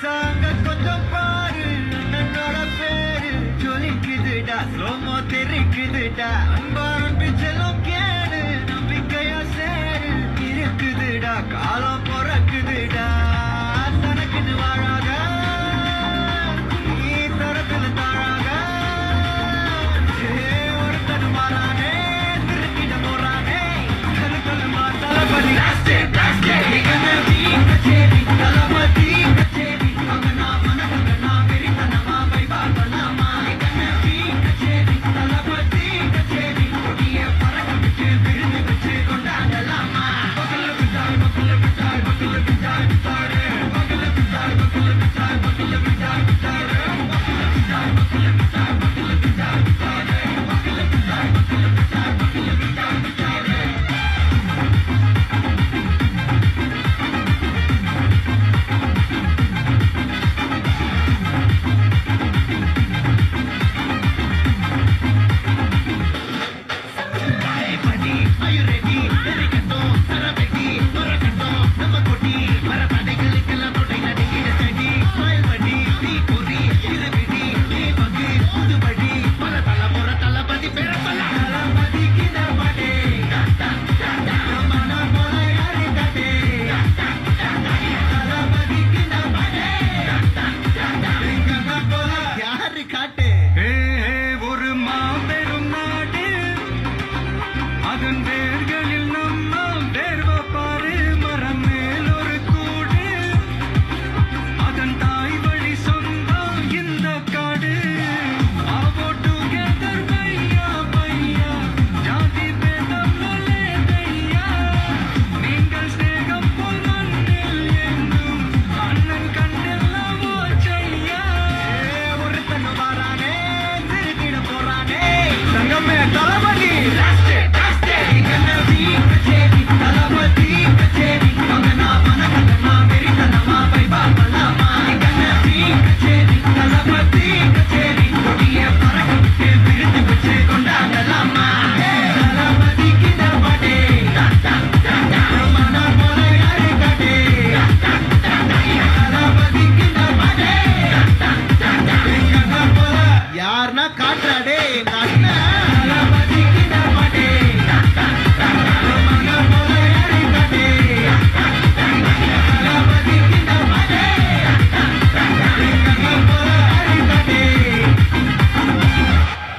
சாங்க கொஞ்சம் பாரு அண்ணனோட பேரு ஜொலிக்குதுடா ஸ்லோமோ தெரிக்குதுடா அன்பாரம்பிச்சலும் கேடு நம்பிக்கையா சேரு இருக்குதுடா காலம் பிறக்குதுடா தனக்குன்னு வாழாத நீ தரத்துல தாழாக ஒருத்தன் மாறானே திருக்கிட போறானே கருத்தலுமா தளபதி ஒரு மாபெரும் நாடு அதன் வேர்களில் நம்ம வேர்வ பாரு மரம் மேல் ஒரு கூடு அதன் தாய் வழி சொந்தம் இந்த காடு ஆவோ டுகெதர் பையா பையா ஜாதி பேதம் தையா நீங்கள் ஸ்நேகம் போல் மண்ணில் என்றும் அண்ணன் கண்டெல்லாம் ஓச்சையா ஒருத்தன் வாரானே திருக்கிட போறானே சங்கமே தளபதி யாருன்னா காட்டுறாடே எங்க அண்ணன்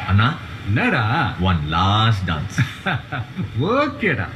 அண்ணா என்னடா one last dance ஓகேடா